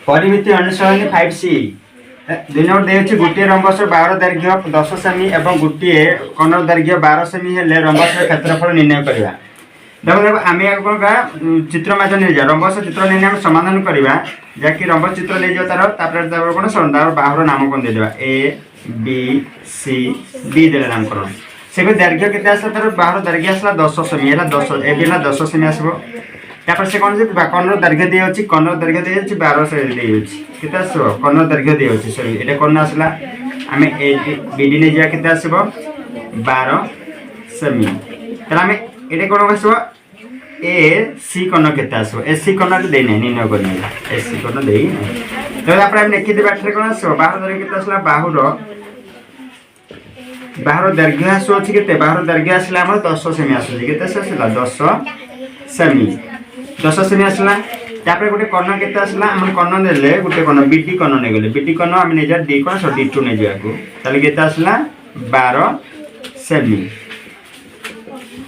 परिमिति अनुसरणी 5C 2 number देउछि गोटे rhombus 12 दैर्घ्य 10 semi एवं गोटे कर्णर दैर्घ्य 12 सेमी हेले रंबस क्षेत्रफल निर्णय करिवा। देखो आम कौन चित्र माध्यम नहीं जा रंबस चित्र नहीं आम समाधान करवा जहाँकि रंबस चित्र नहीं जाओ तार कौन तार बाहुर नाम कौन देदेवा ए बी सी डी दे नामकरण से दैर्घ्य के तार बाहुर दैर्घ्य आसला 10 सेमी है 10 ए भी 10 सेमी आसो तापर से कौन कर्णर दैर्घ्य दिए कर्णर दैर्घ्य दिए 12 से के कर्णर दैर्घ्य दिए सॉरी ये कौन आसला आम ए बी डी नहीं जा के आसो 12 सेमी आम ये कौन आसो ए सी कर्ण के आसो ए सी कर्ण दे नहीं निर्णय करना ए सी कर्ण दे तो आप लिखिदे बाटर कौन आसो बाहुर दैर्घ्य के आसला बाहुर दैर्घ्य आसुच्छी के बाहुर दैर्घ्य आसला 10 सेमी आसूँ के 10 सेमी 10 सेमी आसला तापर गोटे कर्ण के आसला आम कर्ण देले गोटे कर्ण बीडी कर्ण नहीं गले बीडी कर्ण आम नहीं जा डी कर्ण डी टू नहीं जाको ताले के आसला 12 सेमी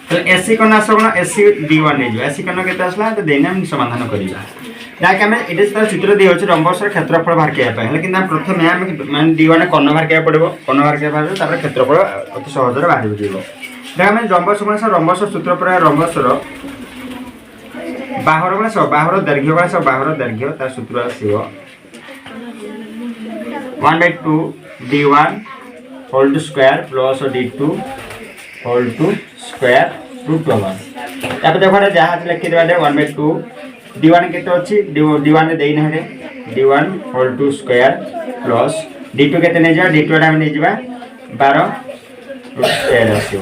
तो एसी कर्ण आस कौन एसी डी1 नहीं जा एसी कर्ण के आसला तो देने हम समाधान करवा जहाँकि आम ये चित्र दी होची रंबसर क्षेत्रफल बाहर करने लेकिन प्रथम माने डी1 कर्ण बाहर करने पड़ो कर्ण बाहर करने क्षेत्रफल अति सहजरे बाहर जाए आम रंबस कौन रंबस सूत्र पर रंबसर बाहुर कौन बाहुर दैर्घ्य कौन बाहुर दैर्घ्य तार सूत्र आसो 1/2 d1 whole to square plus d2 whole to square root over तापर देखो जहाँ लिखिदे 1/2 d1 केते अछि d1 देई ना रे d1 whole to square plus d2 केते नै जा d2 टा हम नै जिबा 12 रूट स्क्वायर आसियो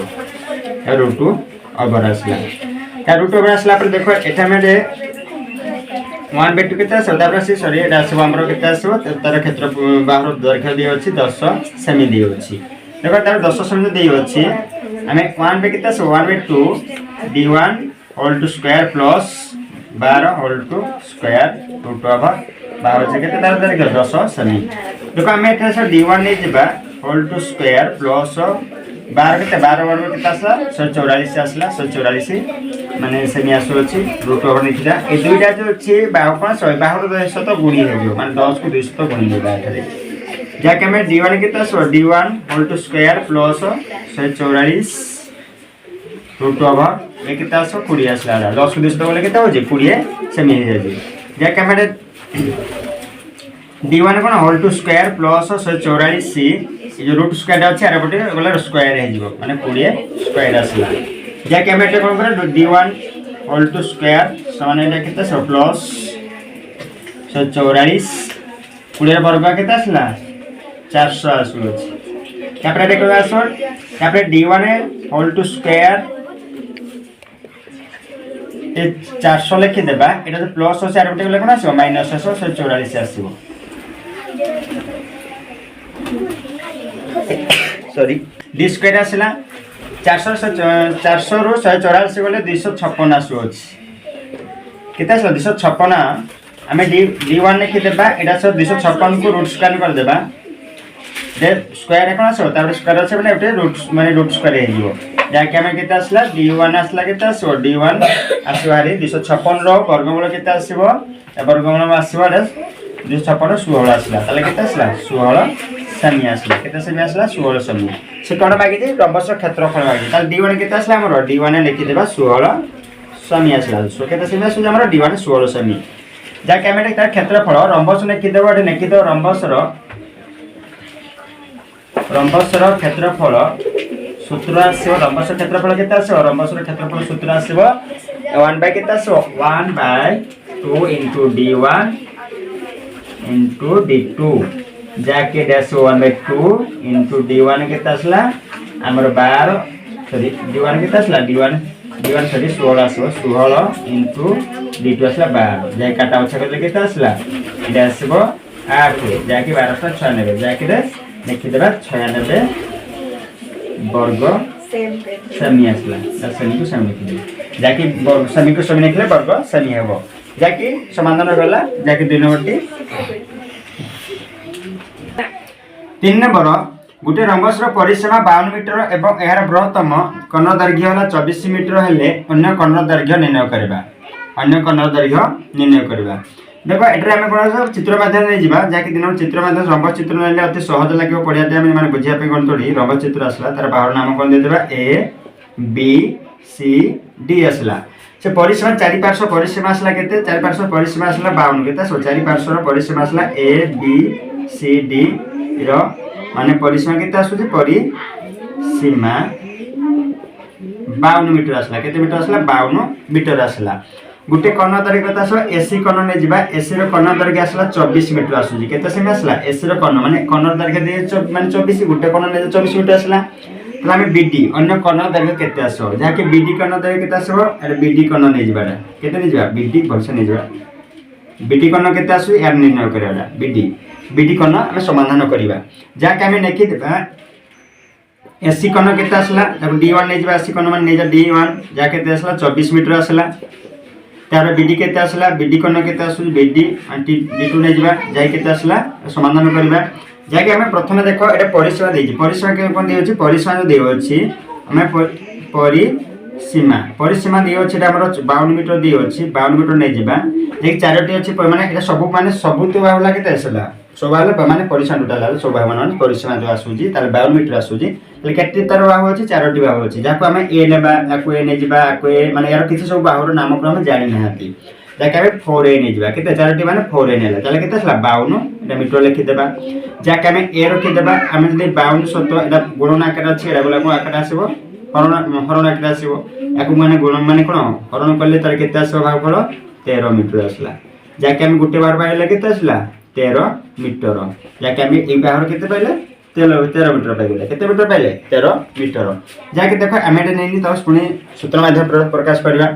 रूट ओवर आसला या रूट ओवर आसला पर देखो एटा में 1/2 केते आसो तापर से सॉरी एटा आसो हमरो केते आसो तार क्षेत्र बाहर दैर्घ्य दी अछि 10 सेमी दी अछि देखो तार 10 सेमी दी अछि हमें 1/2 केते आसो 1/2 d1 whole to square plus 12 whole to square root over 12 से केते तार दैर्घ्य 10 सेमी देखो हमें एटा से d1 नै जिबा होल टू स्क्वायर प्लस 12 केते 12 वर्ग केते आसला 144 आसला 144 माने सेमी आसो अछि रूट ओवर निखिदा ए दुईटा जो अछि बाहु कोन 100 बाहु 200 तो गुणी हेबो माने 10 को 200 तो गुणी हेबा एठारे जाके हमें d1 केते आसो d1 whole to square plus 144 root over एक आसो 20 आसला 10 को 200 बोले केते हो जे 20 सेमी हे जाय जाके हमें d1 कोन होल टू स्क्वायर प्लस 144 ये जो रूट स्क्वायर अछि आरे पटे गला स्क्वायर हे जिवो माने 20 स्क्वायर आसला जाके हमें एटा कोन करे d1 होल टू स्क्वायर समान एटा केते सो प्लस 144 20 वर्ग केते आसला 400 आसु तापर एटा को आसो तापर d1 होल टू स्क्वायर ए 400 लिखि देबा एटा तो प्लस हो आरे पटे गला कोन आसो माइनस 144 आसीबो सॉरी डी स्क्वायर आसला 400 रो 144 गले 256 आसु अछि केते आसला 256 हमें d1 लिखि देबा एटा से 256 को रूट स्क्वायर कर देबा दे स्क्वायर कोन आसो तार स्क्वायर আছে মানে এटे रूट माने रूट स्क्वायर हे जिवो जाके हमें केते आसला d1 आसला केते आसो d1 आसो हारी 256 रो वर्गमूल केते आसीबो ए वर्गमूल आसीबो 256 16 आसला ताले केते आसला 16 सेमी आसला केते सेमी आसला 16 सेमी से कोन मागी दे रंबस क्षेत्रफल मागी ताले d1 केते आसला हमरो d1 लिखि देबा 16 सेमी आसला सो केते सेमी आसला हमरो d1 16 सेमी जाके हमें तार क्षेत्रफल रंबस लिखि देबा एटे लिखि दो रंबसर क्षेत्रफल सूत्र आसीबो रंबस क्षेत्रफल केते आसीबो रंबसर क्षेत्रफल सूत्र आसीबो 1 बाय केते आसीबो 1/2 इनटू d1 इनटू d2 जाके डैश 1/2 इनटू d1 केते आसला हमर 12 सॉरी d1 केते आसला d1 सॉरी 16 आसो 16 इनटू d2 आसला 12 जाके काटा उछा करले केते आसला एटा आसीबो 8 जाके 12 96 जाके लिखि देबा 96 वर्ग सेमी आसला सेमी को सेमी लिखि जाके वर्ग सेमी को सेमी लिखले वर्ग सेमी हेबो जाके समाधान गला जाके 2 नंबरटी 3 नंबर गोटे रंबसर परिसीमा 52 मीटर एवं यार बृहत्तम कर्ण दैर्घ्य होला 24 मीटर हेले अन्य कर्ण दैर्घ्य निर्णय करबा अन्य कर्ण दैर्घ्य निर्णय करबा देखो एटा आम कौन चित्र माध्यम जहाँकि दिन चित्र माध्यम रंबस चित्र ना अति सहज लगे पढ़िया टाइम मैंने बुझापी कौन थोड़ी रंबस चित्र आसला तार बाहर नाम कौन देदेबा ए बी सी डी आसला से परिसीमा चारि पार्श्व परिसीमा आसला केते चारि पार्श्व परिसीमा आसला 52 केते सो चारि पार्श्व परिसीमा आसला ए बी सी डी रो माने परिसीमा केते आसुची परिसीमा 52 मीटर आसला केते मीटर आसला 52 मीटर आसला गुटे कर्ण दैर्घ्य कत आसो एसी कर्ण ने जिबा एसी रो कर्ण दैर्घ्य आसला 24 मीटर आसुची केते सेमी आसला एसी रो कर्ण माने कर्ण दैर्घ्य दे माने 24 गुटे कर्ण ने 24 मीटर आसला तो आम बीडी अन्य कर्ण दैर्घ्य केते आसो जहाँकि बीडी कर्ण दैर्घ्य केते आसो अरे बीडी कर्ण नै जिबाडा केते नै जिबा बीडी भलसे नै जिबा बीडी कर्ण केते आसु यार निर्णय करैला बीडी कर्ण आम समाधान करिबा जहाँकि आम नेखि देबा एसी कर्ण केते आसला तब D1 नै जिबा एसी कर्ण माने नै जा D1 जा केते आसला 24 मीटर आसला तार बीडी केते आसला बीडी कर्ण केते आसु बीडी D2 नै जिबा जाय केते आसला समाधान करिबा जहाँकि आम प्रथम देख ये परिसीमा देती परिसीमा कौन दी परिसीमा जो दी आम परिसीमा दी अच्छे 52 मीटर दी अच्छी 52 मीटर नहीं जावा जैसे चारोटी अच्छी मैंने सब माने सबूत बाहला के सब माने परिसीमा टोटाल सब मान परिसीमा जो आसूसी 52 मीटर आसूसी तार बाहु अच्छी चारोटी बाहु अच्छी जहाँ आम ए नेबा ए नहीं जावा ए माने यार किसी सब बाहुर नाम को आम जानी ना जहाँकि आम 4A नहीं जावा के चारोटी मैंने 4A नेला ताले केते 52 मीटर लिखिदेबा जहाँकि आम ए रखिदेबा आम जब 52 सत यहाँ गुणन आकार अच्छी एटा बोला आकार आसो हरण आकार आसो या मैंने गुण माने कौन हरण कले तार केते आसो भागफल 13 मीटर आसला जहाँकि आम गोटे बार पाइले केते आसला 13 मीटर जहाँकि आम ए बाहर केते पाइले 13 मीटर पाइले केते मीटर पाइले 13 मीटर जहाँकि देख आम एटा नहीं तो पुणी सूत्र माध्यम प्रकाश करवा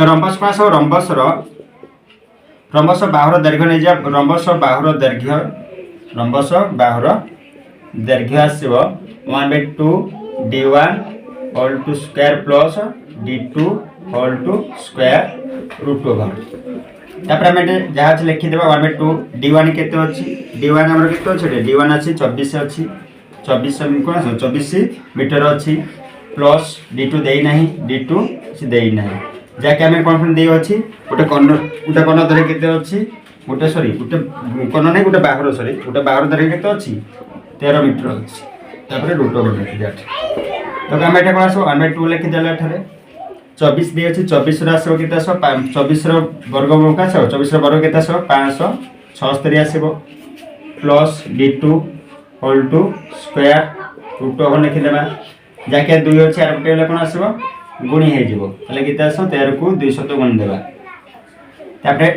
रंबस पास रंबस बाहुर दैर्घ्य नहीं जा रंबस बाहुर दैर्घ्य आसो 1/2 D1 whole to square plus D2 whole to square root over तापर हम जहाँ अच्छे लिखिदेवा 1/2 D1 केते अच्छी D1 आमर केते अच्छे D1 अच्छी 24 अच्छी 24 कौन 24 मीटर अच्छी प्लस D2 देई नहीं D2 से देई नहीं जहाँकि आम कौन दे अच्छी गोटे कर्ण दैर्घ्य केते अच्छी गोटे सॉरी गोटे कर्ण नहीं गोटे बाहुर सॉरी गोटे बाहुर दैर्घ्य केते अच्छी 13 मीटर अच्छी तापर रूट ओवर लिखिदिया तो आम एटा कौन आसो 1/2 लिखिदेला एठारे 24 दे अच्छी 24 आसो केते आसो 24 वर्गमूल का आसो 24 वर्ग केते आसो 576 आसो plus D2 whole to square root over लिखिदेबा जहाँकि 2 अच्छी आर गोटे कौन आसो गुणी हो केते आस 13 को 200 गुणी देवा तापर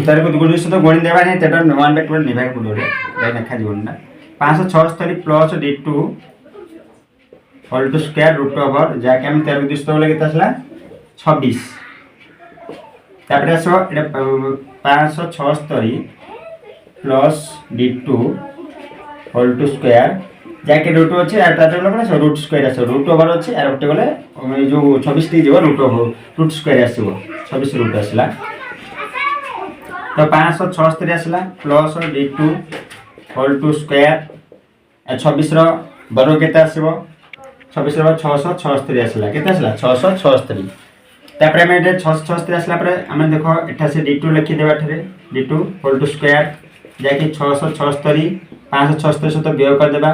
तार को 200 गुणी देवा नहीं तेटा 1/2 निभा के पड़ो रे देखा जीवन ना 576 plus D2 whole to square root over जाके हम 13 को 200 बोले केते आसला 26 तापर आसो एटा 576 plus D2 whole to square जहाँकि रूट अच्छे कौन रूट स्क्वायर आस रूट ओवर अच्छे आर गोटे गले जो 26 टी रूट ओवर रूट स्क्वायर आसो 26 रूट आसला तो 576 आसला plus D2 whole to square 26 वर्ग केते आसो 26 676 आसला केते आसला 676 तापर हम 676 आसला पर हम देखो एठा से D2 लिखि देबा ठरे D2 होल टू स्क्वायर जहाँकि 676 576 सहित व्यय करदेला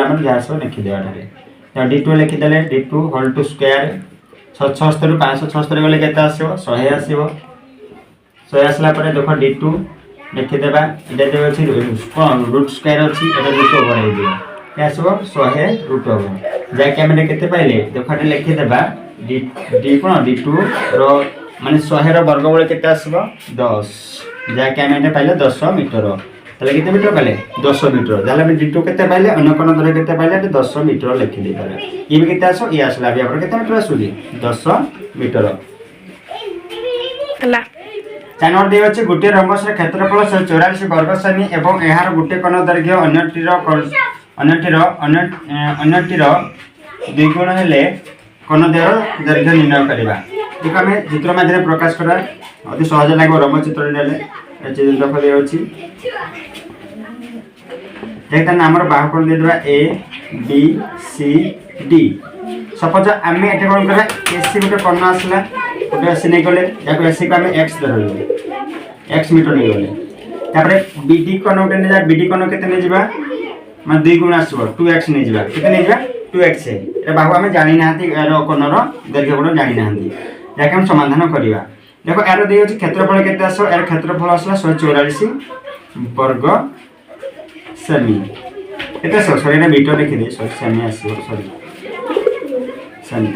आम जहाँ सब लिखिदेवा तो D2 लिखिदे D2 whole to square 676 576 गले केते आसो 100 आसो 100 आसला पर देख D2 लिखिदेवा एटा जो अच्छी कौन रूट स्क्वायर अच्छी रूट ओवर हो आसो 100 रूट ओवर जहाँकि आम केते पाइले देख लिखिदेवा D कौन D2 रो माने 100 वर्गमूल केते आसो 10 जहाँकि आम पाइले 10 मीटर ताले केते मीटर पाइले 10 मीटर जाले हम D2 केते पाइले अन्य कोन धरे केते पाइले 10 मीटर लिखि दे पारे ये भी केते आसो ये आसला भी आपण केते मीटर आसुली 10 मीटर हला चानर दे अछि गुटे रंबस क्षेत्रफल 144 वर्ग सेमी एवं एहार गुटे कोन दैर्घ्य अन्यटिर द्विगुण हेले कोन दैर्घ्य निर्णय करबा ठीक आम चित्र माध्यम प्रकाश करा अति सहज लागो रंब चित्र नेले चित्र दे अछि देखता नाम बाहु कोण दे देबा A B C D suppose आमे एटे कोन करा एसी गोटे कर्ण आसला गोटे एसी नै गले याको एसी को आमे x धरले x मीटर नै गले तापरे बीडी कोन गोटे नै जा बीडी कोन केते नै जिबा मान 2 गुण आसबो 2x नै जिबा केते नै जिबा 2x ए बाहु आमे जानि नाहंती एरो कोनर दीर्घकोण जानि नाहंती याके हम समाधान करिवा देखो एरो देइ अछि क्षेत्रफल केते आसो एर क्षेत्रफल आसला 144 वर्ग सेमी केते सॉरी ना मीटर लिखि दे सेमी आसो सॉरी सेमी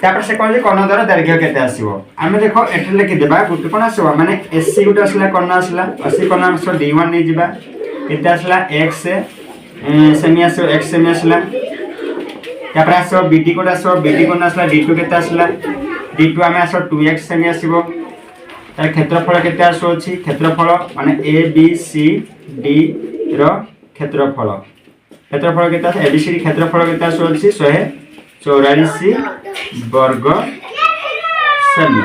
तापर से कोन जे कोन द्वारा दैर्घ्य केते आसीबो आमे देखो एटे लिखि देबा गुटे कोन आसीबो माने एसी गुटे आसला कोन आसला 80 कोन आसो d1 नै जिबा केते आसला x सेमी आसो x सेमी आसला तापर आसो bd कोन आसो bd कोन आसला d2 केते आसला d2 आमे आसो 2x सेमी आसीबो तार क्षेत्रफल केते आसो अछि क्षेत्रफल माने a b c d रो क्षेत्रफल केते आसो a b c d क्षेत्रफल केते आसो अछि 144 वर्ग सेमी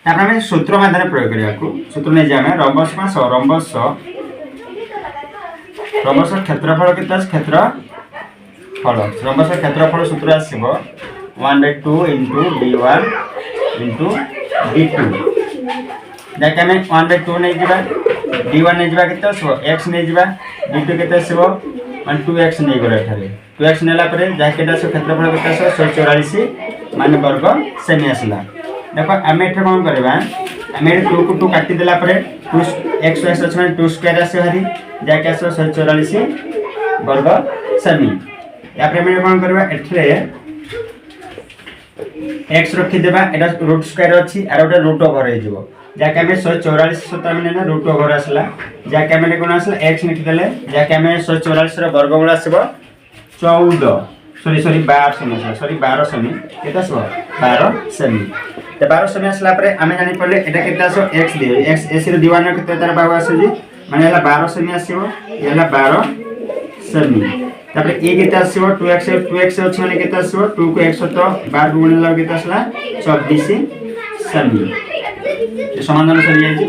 तापर हम सूत्र माध्यम प्रयोग करिया को सूत्र नै जामे रंबस मास रंबस क्षेत्रफल केते आस क्षेत्रफल रंबस क्षेत्रफल सूत्र आसीबो 1/2 * d1 * d2 देखा में 1/2 नै जिबा d1 नै जिबा केते आसबो x नै जिबा d2 केते आसबो 2x नै गरे थारे 2x नेला परे जा केटा सो क्षेत्रफल केते आसो 144 मान वर्ग सेमी आसला देखो आमे एठे कोन करबा आमे 2 को 2 काटि देला परे 2x x माने 2 स्क्वायर आसे हरी जा के आसो 144 वर्ग सेमी या परे हम कोन करबा एठे x रखि देबा एटा रूट स्क्वायर अछि आर ओटा रूट ओवर हे जिवो जाके हमें 144 सता में ना रूट ओवर आसला जाके हमें कोन आसला x लिखि देले जाके हमें 144 रो वर्गमूल आसीबो 14 सॉरी 12 सेमी आसला सॉरी 12 सेमी केते आसबो 12 सेमी ते 12 सेमी आसला परे हमें जानि पड़ले एटा केते आसो x दे x ac रो दीवान केते तार बाबू आसो जी माने एला 12 सेमी आसीबो एला 12 सेमी तापर ए केते आसीबो 2x अछि माने केते आसीबो 2 को 100 तो 12 गुणन ला केते आसला 24 सेमी समाधान सरी जाय छी।